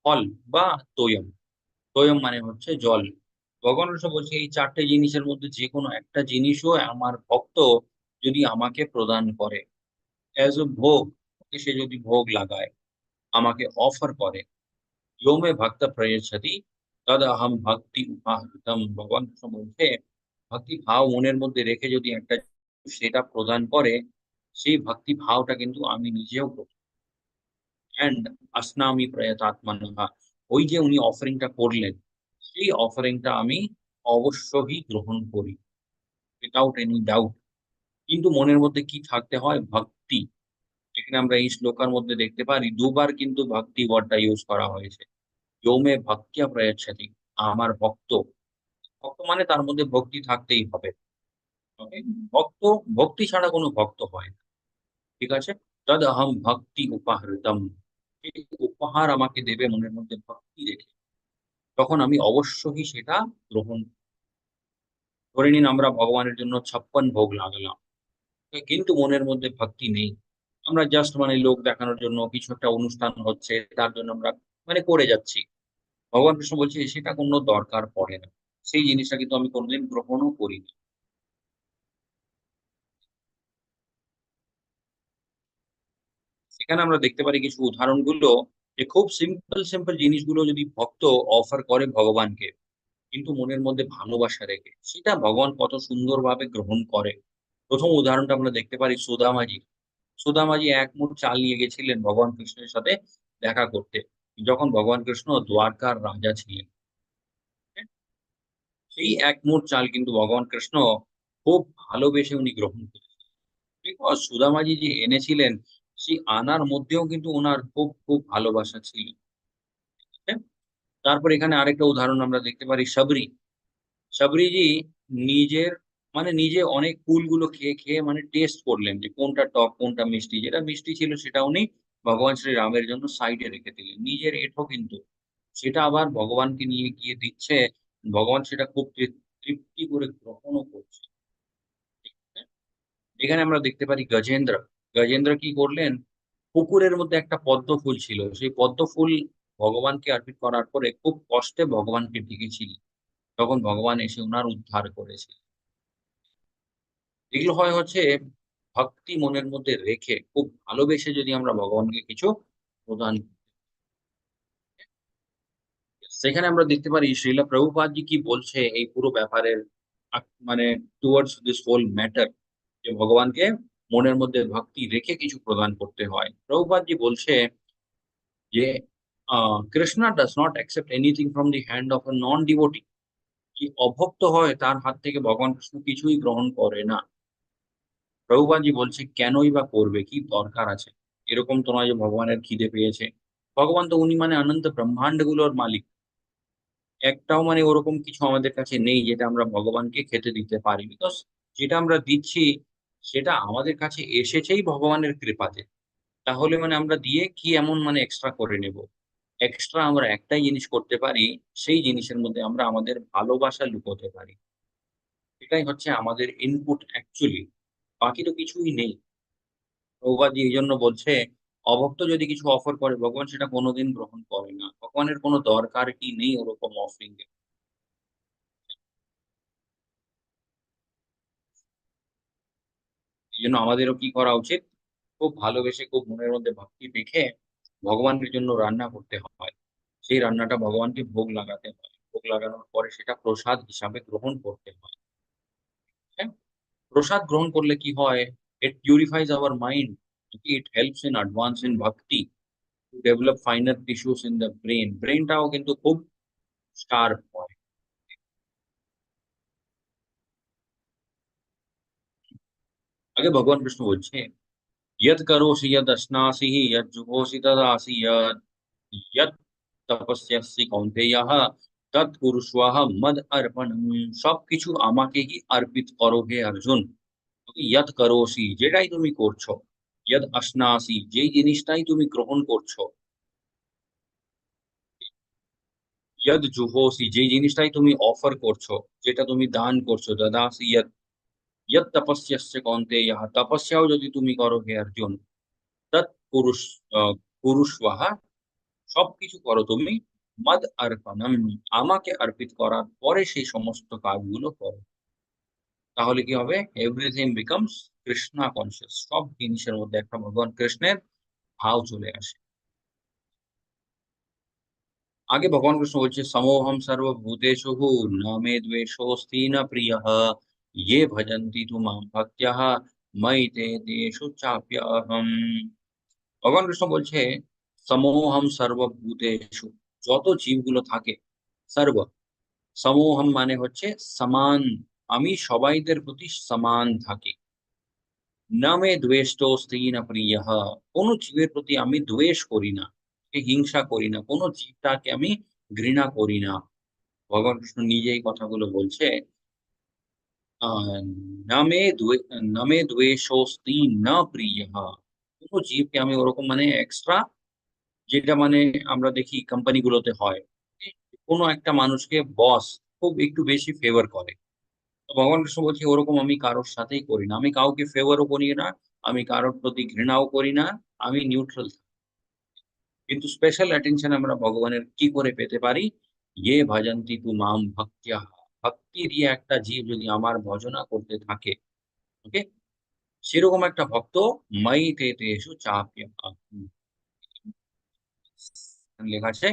ফল বা তোয়ম। তোয়ম মানে হচ্ছে জল। ভগবান কৃষ্ণ বলছে এই চারটে জিনিসের মধ্যে যে কোনো একটা জিনিসও আমার ভক্ত যদি আমাকে প্রদান করে, অ্যাজ এ ভোগ, সে যদি ভোগ লাগায়, আমাকে অফার করে, यो मे भक्त प्रयच्छति तद अहम भक्ति उपाहृतम। ভগবান কৃষ্ণ বলছে ভক্তি ভাব মনের মধ্যে রেখে যদি একটা সেটা প্রদান করে, সেই ভক্তি ভাবটা কিন্তু আমি নিজেও করি। অ্যান্ড আসনামি প্রয়তাত্মনঃ, ওই যে উনি অফারিংটা করলেন, সেই অফারিংটা আমি অবশ্যই গ্রহণ করি, উইথআউট এনি ডাউট। কিন্তু মনের মধ্যে কি থাকতে হয়? ভক্তি। এখানে আমরা এই শ্লোকার মধ্যে দেখতে পারি দুবার কিন্তু ভক্তি ওয়ার্ডটা ইউজ করা হয়েছে। "ইয়ো মে ভক্ত্যা প্রয়চ্ছতি", আমার ভক্ত। ভক্ত মানে তার মধ্যে ভক্তি থাকতেই হবে। ওকে? ভক্ত, ভক্তি ছাড়া কোনো ভক্ত হয় না। ঠিক আছে? তদ অহম ভক্তি উপাহৃতম। এই উপহার আমাকে দেবে মনের মধ্যে ভক্তি রেখে। তখন আমি অবশ্যই সেটা গ্রহণ। ধরে নিন আমরা ভগবানের জন্য ৫৬ ভোগ লাগালাম। কিন্তু মনের মধ্যে ভক্তি নেই। আমরা জাস্ট মানে লোক দেখানোর জন্য কিছু একটা অনুষ্ঠান হচ্ছে, তার জন্য আমরা মানে করে যাচ্ছি। ভগবান কৃষ্ণ বলছে সেটা কোনো দরকার পড়ে না। সেই জিনিসটা কিন্তু আমি কোনদিন গ্রহণও করি না। সেখানে আমরা দেখতে পারি কিছু উদাহরণগুলো, যে খুব সিম্পল জিনিসগুলো যদি ভক্ত অফার করে ভগবানকে, কিন্তু মনের মধ্যে ভালোবাসা রেখে, সেটা ভগবান কত সুন্দরভাবে গ্রহণ করে। ১ম উদাহরণটা আমরা দেখতে পারি সুদামাজি। সুদামাজি এক মুঠ চাল নিয়ে গেছিলেন ভগবান কৃষ্ণের সাথে দেখা করতে। যখন ভগবান কৃষ্ণ দ্বারকার রাজা ছিলেন। হ্যাঁ? সেই এক মুঠ চাল কিন্তু ভগবান কৃষ্ণ খুব ভালোবেসে উনি গ্রহণ করেছিলেন। বিকজ সুদামাজি যে এনেছিলেন, সেই আনার মধ্যেও কিন্তু উনার খুব ভালোবাসা ছিল। হ্যাঁ? তারপর এখানে আরেকটা উদাহরণ আমরা দেখতে পারি সাবরি। সাবরিজি নিজের মানে নিজে অনেক কুলগুলো খেয়ে মানে টেস্ট করলেন যে কোনটা টক, কোনটা মিষ্টি। যেটা মিষ্টি ছিল সেটা উনি ভগবান শ্রীরামের জন্য সাইডে রেখে দিলেন। নিজের এঁঠো কিন্তু। সেটা আবার ভগবানকে নিয়ে গিয়ে দিচ্ছে। ভগবান সেটা খুব তৃপ্তি করে গ্রহণও করছে। হ্যাঁ? এখানে আমরা দেখতে পারি গজেন্দ্র। গজেন্দ্র কি করলেন? পুকুরের মধ্যে একটা পদ্ম ফুল ছিল। সেই পদ্ম ফুল ভগবানকে অর্পিত করার পরে খুব কষ্টে ভগবানকে ডেকেছিলেন। তখন ভগবান এসে উনার উদ্ধার করেছিলেন। এগুলো হয় হচ্ছে ভক্তি মনের মধ্যে রেখে খুব ভালোবেসে যদি আমরা ভগবানকে কিছু প্রদান। সেখানে আমরা দেখতে পারি শ্রীলা প্রভুপাদজি কি বলছে এই পুরো ব্যাপারের মানে টুয়ার্ডস দিস হোল ম্যাটার, যে ভগবানকে মনের মধ্যে ভক্তি রেখে কিছু প্রদান করতে হয়। প্রভুপাদজি বলছে যে Krishna does not accept anything from the hand of a non devotee. কি অভক্ত হয় তার হাত থেকে ভগবান কৃষ্ণ কিছুই গ্রহণ করে না। প্রভুপাদজি বলছে কেনই বা করবে? কি দরকার আছে? এরকম তো নয় যে ভগবানের খিদে পেয়েছে। ভগবান তো উনি মানে অনন্ত ব্রহ্মাণ্ডগুলোর মালিক। একটাও মানে ওরকম কিছু আমাদের কাছে নেই যেটা আমরা ভগবানকে খেতে দিতে পারি। বিকজ যেটা আমরা দিচ্ছি সেটা আমাদের কাছে এসেছেই ভগবানের কৃপাতে। তাহলে মানে আমরা দিয়ে কি এমন মানে এক্সট্রা করে নেব? এক্সট্রা আমরা একটাই জিনিস করতে পারি, সেই জিনিসের মধ্যে আমরা আমাদের ভালোবাসা লুকোতে পারি। এটাই হচ্ছে আমাদের ইনপুট অ্যাকচুয়ালি। বাকি তো কিছুই নেই। প্রভুপাদ এইজন্য বলছে, অভক্ত যদি কিছু অফার করে ভগবান সেটা কোনদিন গ্রহণ করে না। ভগবানের কোন দরকারই নেই ওরকম অফারিং এর। এজন্য আমাদেরও কি করা উচিত? খুব ভালোবেসে খুব মনের মধ্যে ভক্তি রেখে ভগবানের জন্য রান্না করতে হয়। সেই রান্নাটা ভগবানকে ভোগ লাগাতে হয়। ভোগ লাগানোর পরে সেটা প্রসাদ হিসাবে গ্রহণ করতে হয়। হ্যাঁ? প্রসাদ গ্রহণ করলে কি হয়? It purifies our mind. It helps in advance in bhakti. Develop finer tissues in the ব্রেনটাও কিন্তু খুব শার্প হয়। আগে ভগবান কৃষ্ণ বলছে, यत् करोषि यदश्नासि यत् जुहोषि तदासि यत् তপস্যাসি কৌন্তেয়ঃ তৎ কুরুষ্বাহ মদ অর্পণম। সবকিছু আমাকেই অর্পিত করো হে অর্জুন। ইয়ৎ করোষি, যেটাই তুমি করছো, ইয়ৎ অশ্নাসি, যেই জিনিসটাই তুমি গ্রহণ করছো, ইয়ৎ জুহোসি, যেই জিনিসটাই তুমি অফার করছো, যেটা তুমি দান করছো, দদাসি ইয়ৎ, ইয়ৎ তপস্যাস্য কৌন্তেয়ঃ, তপস্যাও যদি তুমি করো হে অর্জুন, তৎ পুরুষ পুরুষবাহ, সবকিছু করো তুমি মদ অর্পণম, আমাকে অর্পিত করার পরে সেই সমস্ত কাজগুলো করো। তাহলে কি হবে? এভরিথিং বিকামস কৃষ্ণা কনসিয়াস, সব জিনিসের মধ্যে একটা ভগবান কৃষ্ণের ভাব চলে আসে। আগে ভগবান কৃষ্ণ বলছে, সমোহম সর্বভূতেষু ন মে দ্বেষোস্তি ন প্রিয়ঃ ये भजन्ति तु मां भक्त्या मयि ते तेषु चाप्यहम्। ভগবান কৃষ্ণ বলছে, সমোহম সর্বভূতেষু, যত জীবগুলো থাকে, সর্ব, সমোহম মানে হচ্ছে সমান, আমি সবাইদের প্রতি সমান থাকি। না মে দ্বেষ্টস্তি না প্রিয়ঃ, কোন জীবের প্রতি আমি দ্বেষ করি না, হিংসা করি না, কোন জীবটাকে আমি ঘৃণা করি না। ভগবান কৃষ্ণ নিজে এই কথাগুলো বলছে। আহ না মে না মে দ্বেষস্তি না প্রিয়ঃ, কোন জীবকে আমি ওরকম মানে এক্সট্রা, যেটা মানে আমরা দেখি কোম্পানি গুলোতে হয়, কোনো একটা মানুষকে বস খুব একটু বেশি ফেভার করে। তো ভগবান কৃষ্ণ বলছে, ওরকম আমি কারোর সাথেই করি না, আমি কাউকে ফেভারও করি না, আমি কারোর প্রতি ঘৃণাও করি না, আমি নিউট্রাল। কিন্তু স্পেশাল অ্যাটেনশন আমরা ভগবানের কি করে পেতে পারি? ইয়ে ভজন্তি তু মাম ভক্ত্যা, ভক্তি দিয়ে একটা জীব যদি আমার ভজনা করতে থাকে, ওকে, সেরকম একটা ভক্ত মাই তে তেষু চাপ্য, লেখা আছে,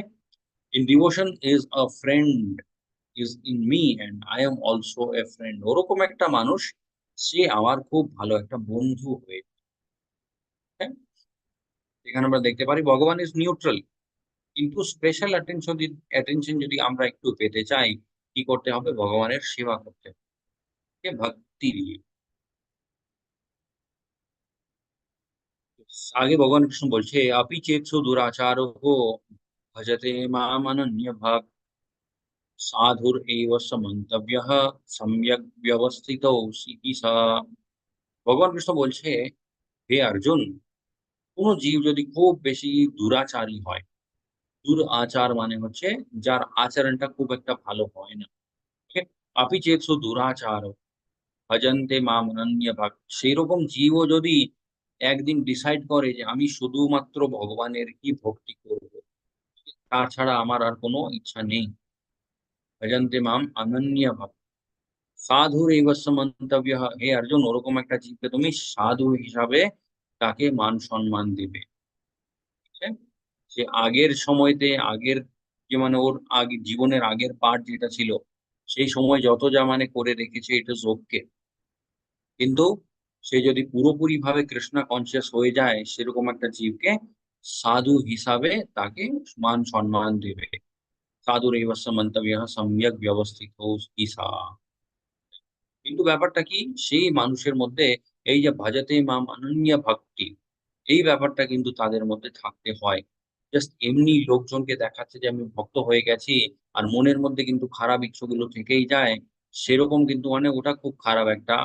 in devotion is a friend is in me and I am also a friend. ওরকম একটা মানুষ, সে আমার খুব ভালো একটা বন্ধু হয়ে, হ্যাঁ? এখানে আমরা দেখতে পারি ভগবান ইজ নিউট্রাল, কিন্তু স্পেশাল অ্যাটেনশন যদি আমরা একটু পেতে চাই, কি করতে হবে? ভগবানের সেবা করতে হবে, ভক্তি দিয়ে। আগে ভগবান কৃষ্ণ বলছে, আপি চেতসু দুরাচারো ভজতে মাম অনন্য ভাগ সাধুর এব সমন্তব্যঃ সম্যক ব্যবস্থিত চিকিৎসা। ভগবান কৃষ্ণ বলছে, হে অর্জুন, কোন জীব যদি খুব বেশি দুরাচারী হয়, দুরাচার মানে হচ্ছে যার আচরণটা খুব একটা ভালো হয় না, ঠিক? আপি চেতসু দুরাচার ভজন্তে মাম অনন্য ভাগ, সেইরকম জীবও যদি একদিন ডিসাইড করে যে আমি শুধুমাত্র ভগবানের কি ভক্তি করব, তাছাড়া আমার আর কোনো ইচ্ছা নেই, ভজন্তে মাম অনন্য ভাগ সাধুর এইবস্য মন্তব্য, হে অর্জুন, ওরকম একটা জীবকে তুমি সাধু হিসাবে তাকে মান সম্মান দিবে। ঠিক আছে? সে আগের সময়তে, আগের যে মানে ওর আগে জীবনের আগের পার্ট যেটা ছিল, সেই সময় যত যা মানে করে রেখেছে এটা ওকে, কিন্তু সে যদি পুরোপুরি ভাবে কৃষ্ণা কনসিয়াস হয়ে যায়, সেরকম একটা জীবকে সাধু হিসাবে তাকে মান সম্মান দেবে। সাধুর এইবস্য মন্তব্য সম্যক ব্যবস্থিত ঈশা। কিন্তু ব্যাপারটা কি, সেই মানুষের মধ্যে এই যে ভজতে মাম অনন্য ভক্তি, এই ব্যাপারটা কিন্তু তাদের মধ্যে থাকতে হয়। জাস্ট এমনি লোকজনকে দেখাচ্ছে যে আমি ভক্ত হয়ে গেছি, আর মনের মধ্যে কিন্তু খারাপ ইচ্ছাগুলো থেকেই যায়, সেরকম কিন্তু মানে ওটা খুব খারাপ একটা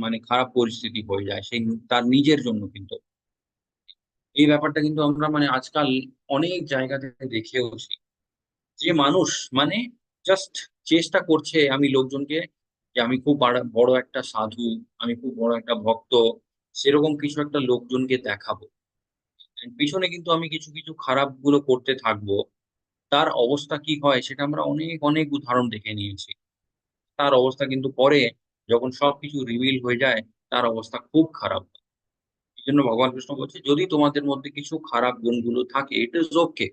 মানে খারাপ পরিস্থিতি হয়ে যায় সেই তার নিজের জন্য কিন্তু। এই ব্যাপারটা কিন্তু আমরা মানে আজকাল অনেক জায়গা থেকে দেখেওছি, যে মানুষ মানে জাস্ট চেষ্টা করছে আমি লোকজনকে, যে আমি খুব বড় একটা সাধু, আমি খুব বড় একটা ভক্ত, সেরকম কিছু একটা লোকজনকে দেখাবো। And পিছনে কিন্তু আমি কিছু কিছু খারাপ গুলো করতে থাকবো, তার অবস্থা কি হয় সেটা আমরা অনেক অনেক উদাহরণ দেখে নিয়েছি। তার অবস্থা কিন্তু পরে যখন সবকিছু রিভিল হয়ে যায়, তার অবস্থা খুব খারাপ। এই জন্য ভগবান কৃষ্ণ বলছে, যদি তোমাদের মধ্যে কিছু খারাপ গুণগুলো থাকে, ইট ইজ ওকে,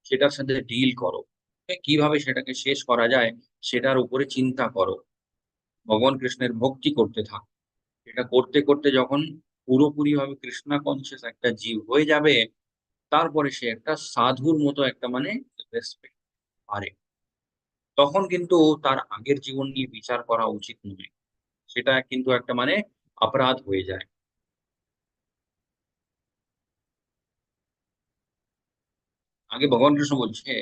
সেটার সাথে ডিল করো, কিভাবে সেটাকে শেষ করা যায় সেটার উপরে চিন্তা করো, ভগবান কৃষ্ণের ভক্তি করতে থাকো। এটা করতে করতে যখন পুরোপুরি ভাবে কৃষ্ণা কনসিয়াস একটা জীব হয়ে যাবে, তারপরে সে একটা সাধুর মতো একটা মানে রেসপেক্ট পারে, তখন কিন্তু তার আগের জীবন নিয়ে বিচার করা উচিত নয়। সেটা কিন্তু একটা মানে অপরাধ হয়ে যায়। आगे भगवान कृष्ण बोलছে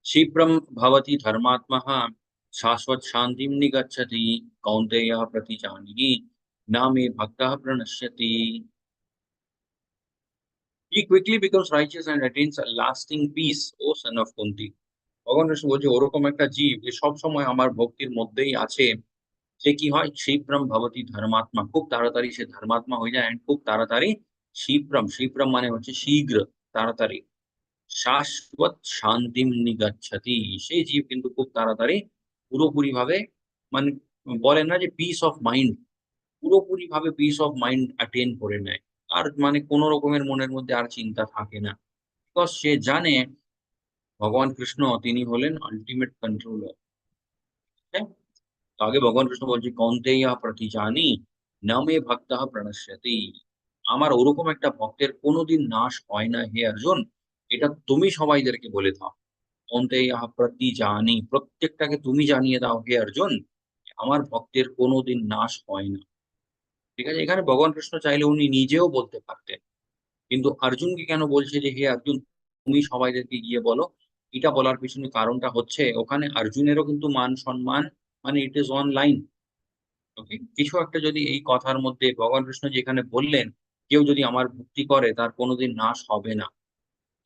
क्षिप्रम भवति धर्मात्मः शाश्वत शांतिं निगच्छति कौन्तेय प्रतिजानीहि न मे भक्तः प्रणश्यति। He quickly becomes righteous and attains a lasting peace, O son of Kunti। ভগবান কৃষ্ণ বলছে ওরকম একটা জীব যে সব সময় আমার ভক্তির মধ্যেই আছে, সে কি হয় ক্ষিপ্রম ভবতি ধর্মাত্মা, খুব তাড়াতাড়ি সে ধর্মাত্মা হয়ে যায় and খুব তাড়াতাড়ি ক্ষিপ্রম, ক্ষিপ্রম মানে হচ্ছে শীঘ্র, তাড়াতাড়ি, শাশ্বত শান্তিম নিগচ্ছতি, সেই জীব কিন্তু খুব তাড়াতাড়ি পুরোপুরিভাবে মানে বলেন না যে পিস অফ মাইন্ড, পুরোপুরিভাবে পিস অফ মাইন্ড অ্যাটেইন করে নেয়। আর মানে কোন রকমের মনের মধ্যে আর চিন্তা থাকে না। বিকজ সে জানে ভগবান কৃষ্ণ তিনি হলেন আল্টিমেট কন্ট্রোলার। হ্যাঁ? তো আগে ভগবান কৃষ্ণ বলছে কৌন্তেয়া প্রতিজানি না মে ভক্তঃ প্রণশ্যতি। আমার ওরকম একটা ভক্তের কোনোদিন নাশ হয় না হে অর্জুন, এটা তুমি সবাইদেরকে বলে দাও। কৌন্তেয়া প্রতিজানি, প্রত্যেকটাকে তুমি জানিয়ে দাও হে অর্জুন, আমার ভক্তের কোনোদিন নাশ হয় না। ঠিক আছে? এখানে ভগবান কৃষ্ণ চাইলে উনি নিজেও বলতে পারতেন। কিন্তু অর্জুনকে কেন বলছে যে, "হে অর্জুন তুমি সবাইদেরকে গিয়ে বলো।" এটা বলার পেছনে কারণটা হচ্ছে ওখানে অর্জুনেরও কিন্তু মান-সম্মান মানে ইট ইস অন লাইন। ওকে? কিছু একটা যদি এই কথার মধ্যে ভগবান কৃষ্ণ যেখানে বললেন, কেউ যদি আমার ভক্তি করে তার কোনদিন নাশ হবে না।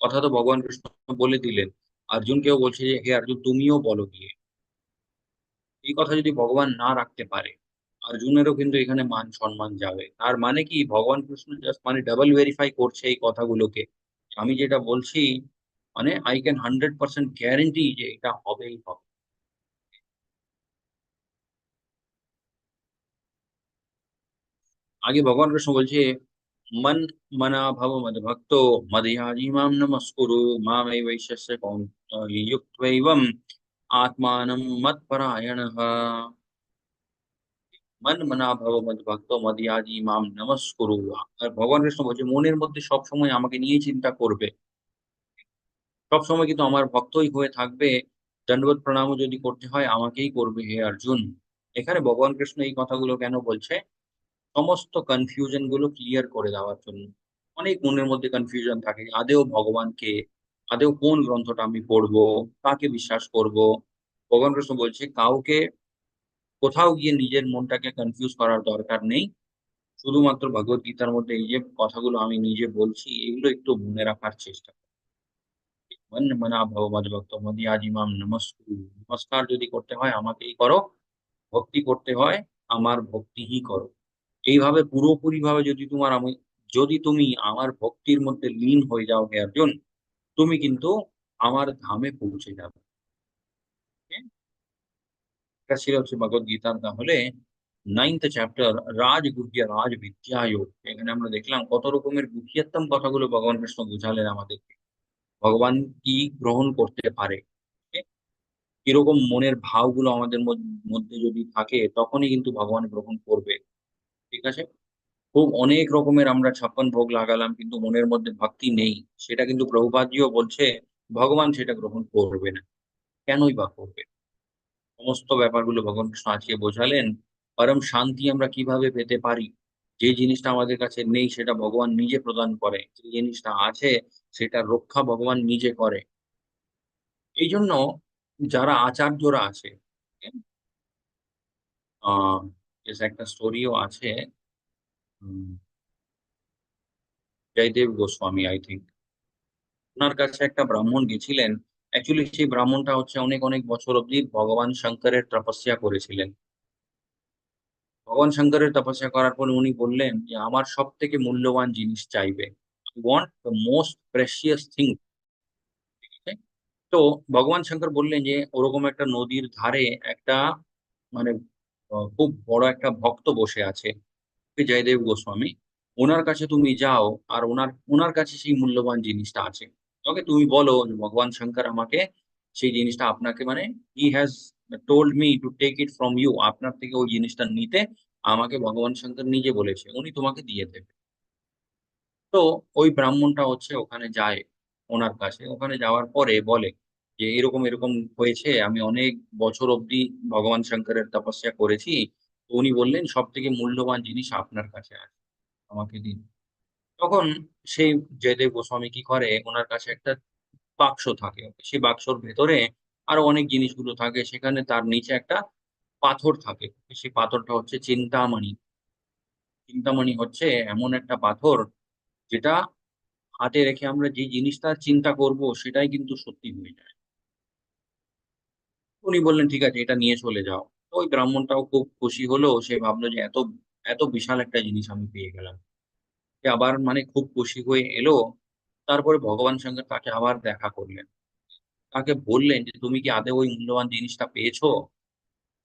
কথা তো ভগবান কৃষ্ণ বলে দিলেন। অর্জুনকেও বলছে যে, "হে অর্জুন তুমিও বলো গিয়ে।" এই কথা যদি ভগবান না রাখতে পারে, অর্জুনেরও কিন্তু এখানে মান-সম্মান যাবে। তার মানে কি ভগবান কৃষ্ণ জাস্ট মানে ডাবল ভেরিফাই করছে এই কথাগুলোকে। আমি যেটা বলছি মানে I can 100% গ্যারান্টি যে এটা হবেই হবে। आगे भगवान कृष्ण বলছে, "মন মনা ভব মদ্ভক্তো মদয়াজি মাম নমস্কুরু মামেবৈষ্যস্য युक्त्वैवम् आत्मानं मत्परायणः"। মন মনা ভব মদ্ভক্ত মদয়াজি মাম নমস্কুরু। আর ভগবান কৃষ্ণ বলছে মনের মধ্যে সবসময় আমাকে নিয়েই চিন্তা করবে। সবসময় কিন্তু আমার ভক্তই হয়ে থাকবে। দণ্ডবত প্রণামও যদি করতে হয় আমাকেই করবে হে অর্জুন। এখানে ভগবান কৃষ্ণ এই কথাগুলো কেন বলছে? সমস্ত কনফিউশন গুলো ক্লিয়ার করে দেওয়ার জন্য। অনেক মনের মধ্যে কনফিউশন থাকে। আদৌ ভগবান কে? আদৌ কোন গ্রন্থটা আমি পড়বো? কাকে বিশ্বাস করব? ভগবান কৃষ্ণ বলছে কাউকে কোথাও গিয়ে নিজের মনটাকে কনফিউজ করার দরকার নেই। শুধুমাত্র ভগবদ্গীতার মধ্যে এই যে কথাগুলো আমি নিজে বলছি, এগুলো একটু মনে রাখার চেষ্টা করুন। মন মনা ভব মদ্ভক্ত মদিয়াজিমাম নমস্কুরু। নমস্কার যদি করতে হয় আমাকেই করো, ভক্তি করতে হয় আমার ভক্তিই করো। এইভাবে পুরোপুরিভাবে যদি তুমি আমার ভক্তির মধ্যে লীন হয়ে যাও হে অর্জুন, তুমি কিন্তু আমার ধামে পৌঁছে যাবে। ওকে? এটা ছিল হচ্ছে ভগবদ্গীতার তাহলে 9th চ্যাপ্টার রাজগুহ্য রাজবিদ্যায়োগ। এখানে আমরা দেখলাম কত রকমের গুহ্যতম কথাগুলো ভগবান কৃষ্ণ বুঝালেন আমাদেরকে। ভগবান কি গ্রহণ করতে পারে, ওকে? কিরকম মনের ভাবগুলো আমাদের মধ্যে যদি থাকে তখনই কিন্তু ভগবান গ্রহণ করবে। ঠিক আছে? খুব অনেক রকমের আমরা 56 ভোগ লাগালাম কিন্তু মনের মধ্যে ভক্তি নেই। সেটা কিন্তু প্রভুপাদজিও বলছে ভগবান সেটা গ্রহণ করবে না। কেনই বা করবে? সমস্ত ব্যাপারগুলো ভগবান কৃষ্ণ আজকে বোঝালেন। পরম শান্তি আমরা কিভাবে পেতে পারি? যে জিনিসটা আমাদের কাছে নেই সেটা ভগবান নিজে প্রদান করে। যে জিনিসটা আছে সেটার রক্ষা ভগবান নিজে করে। এইজন্য যারা আচার্যরা আছে, হ্যাঁ? আ বেশ একটা স্টোরিও আছে। হুম, জয়দেব গোস্বামী আই থিংক। উনার কাছে একটা ব্রাহ্মণ গেছিলেন। অ্যাকচুয়ালি সেই ব্রাহ্মণটা হচ্ছে অনেক, অনেক বছর অব্দি ভগবান শঙ্করের তপস্যা করেছিলেন। ভগবান শঙ্করের তপস্যা করার পর উনি বললেন যে, "আমার সবথেকে মূল্যবান জিনিস চাইবে। I want the most precious thing"। ঠিক আছে? তো ভগবান শঙ্কর বললেন যে, "ওরকম একটা নদীর ধারে একটা মানে খুব বড় একটা ভক্ত বসে আছে, জয়দেব গোস্বামী। উনার কাছে তুমি যাও আর উনার কাছে সেই মূল্যবান জিনিসটা আছে। ওকে? তুমি বলো যে ভগবান শঙ্কর আমাকে সেই জিনিসটা আপনাকে মানে he has told me to take it from you, আপনার থেকে ওই জিনিসটা নিতে আমাকে ভগবান শঙ্কর নিজে বলেছে। উনি তোমাকে দিয়ে দেবে।" তো ওই ব্রাহ্মণটা হচ্ছে ওখানে যায়। ওনার কাছে। ওখানে যাওয়ার পরে বলে যে, "এরকম, এরকম হয়েছে। আমি অনেক বছর অবধি ভগবান শঙ্করের তপস্যা করেছি।" তো উনি বললেন, "সবথেকে মূল্যবান জিনিস আপনার কাছে আছে। আমাকে দিন।" তখন সেই জয়দেব গোস্বামী কি করে, উনার কাছে একটা বাক্স থাকে। সেই বাক্সর ভেতরে আরো অনেক জিনিসগুলো থাকে। সেখানে তার নিচে একটা পাথর থাকে। সেই পাথরটা হচ্ছে চিন্তামণি। চিন্তামণি হচ্ছে এমন একটা পাথর যেটা হাতে রেখে আমরা যে জিনিসটা চিন্তা করব সেটাই কিন্তু সত্যি হয়ে যায়। উনি বললেন, "ঠিক আছে এটা নিয়ে চলে যাও।" তো ওই ব্রাহ্মণটাও খুব খুশি হলো। সে ভাবলো যে এত বিশাল একটা জিনিস আমি পেয়ে গেলাম। সে আবার মানে খুব খুশি হয়ে এলো। তারপরে ভগবান শঙ্কর তাকে আবার দেখা করলেন। তাকে বললেন যে, "তুমি কি আদৌ ওই মূল্যবান জিনিসটা পেয়েছো?"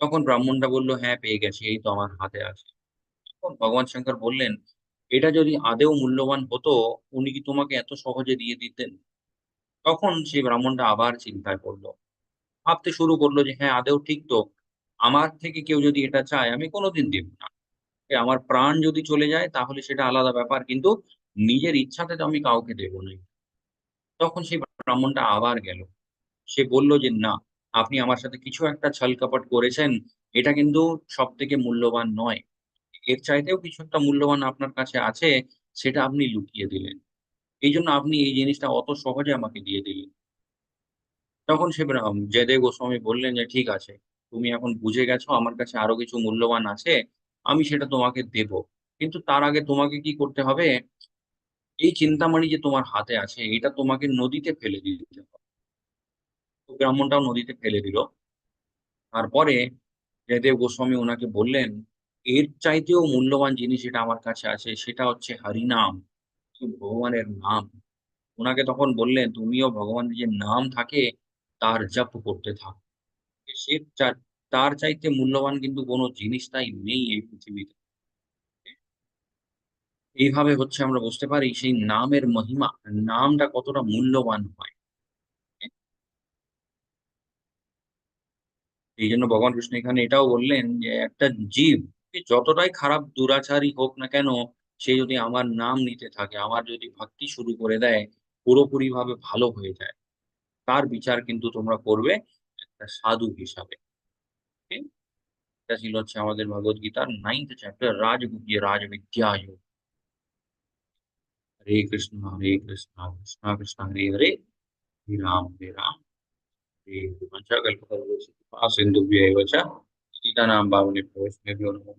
তখন ব্রাহ্মণটা বলল, "হ্যাঁ, পেয়ে গেছি। এই তো আমার হাতে আছে।" তখন ভগবান শঙ্কর বললেন, "এটা যদি আদৌ মূল্যবান হতো, উনি কি তোমাকে এত সহজে দিয়ে দিতেন?" তখন সেই ব্রাহ্মণটা আবার চিন্তায় পড়ল। ভাবতে শুরু করল যে, "হ্যাঁ, আদৌ ঠিক তো। আমার থেকে কেউ যদি এটা চায়, আমি কোনদিন দেব না। আমার প্রাণ যদি চলে যায়, তাহলে সেটা আলাদা ব্যাপার। কিন্তু নিজের ইচ্ছাতে তো আমি কাউকে দেব না।" তখন সেই ব্রাহ্মণটা আবার গেল। সে বলল যে, "না, আপনি আমার সাথে কিছু একটা ছল-কপট করেছেন। এটা কিন্তু সবথেকে মূল্যবান নয়। এর চাইতেও কিছু একটা মূল্যবান আপনার কাছে আছে, সেটা আপনি লুকিয়ে দিলেন। এইজন্য আপনি এই জিনিসটা অত সহজে আমাকে দিয়ে দিলেন।" তখন সে জয়দেব গোস্বামী বললেন যে, "ঠিক আছে। তুমি এখন বুঝে গেছো আমার কাছে আরো কিছু মূল্যবান আছে। আমি সেটা তোমাকে দেব। কিন্তু তার আগে তোমাকে কি করতে হবে, এই চিন্তামণি যে তোমার হাতে আছে, এটা তোমাকে নদীতে ফেলে দিতে হবে।" তো ব্রাহ্মণটাও নদীতে ফেলে দিল। তারপরে জয়দেব গোস্বামী উনাকে বললেন, "এর চাইতেও মূল্যবান জিনিস যেটা আমার কাছে আছে সেটা হচ্ছে হরিনাম, ভগবানের নাম।" উনাকে তখন বললেন, "তুমিও ভগবানের যে নাম থাকে তার জপ করতে থাকো। সে চা তার চাইতে মূল্যবান কিন্তু কোন জিনিসটাই নেই এই পৃথিবীতে।" এইভাবে হচ্ছে আমরা বুঝতে পারি সেই নামের মহিমা, নামটা কতটা মূল্যবান হয়। এইজন্য ভগবান কৃষ্ণ এখানে এটাও বললেন যে, একটা জীব সে যতটাই খারাপ দুরাচারী হোক না কেন, সে যদি আমার নাম নিতে থাকে, আমার যদি ভক্তি শুরু করে দেয়, পুরোপুরিভাবে ভালো হয়ে যায়। তার বিচার কিন্তু তোমরা করবে একটা সাধু হিসাবে। ওকে? এটা ছিল হচ্ছে আমাদের ভগবদ্গীতার 9th চ্যাপ্টার রাজগুহ্য রাজবিদ্যা যোগ। হরে কৃষ্ণ, কৃষ্ণ কৃষ্ণ হরে হরে, হরে রাম, হরে হরে। কল্পতরু সিন্ধুভ্য এব চ পতিতানাং পাবনেভ্যো বৈষ্ণবেভ্যো নমঃ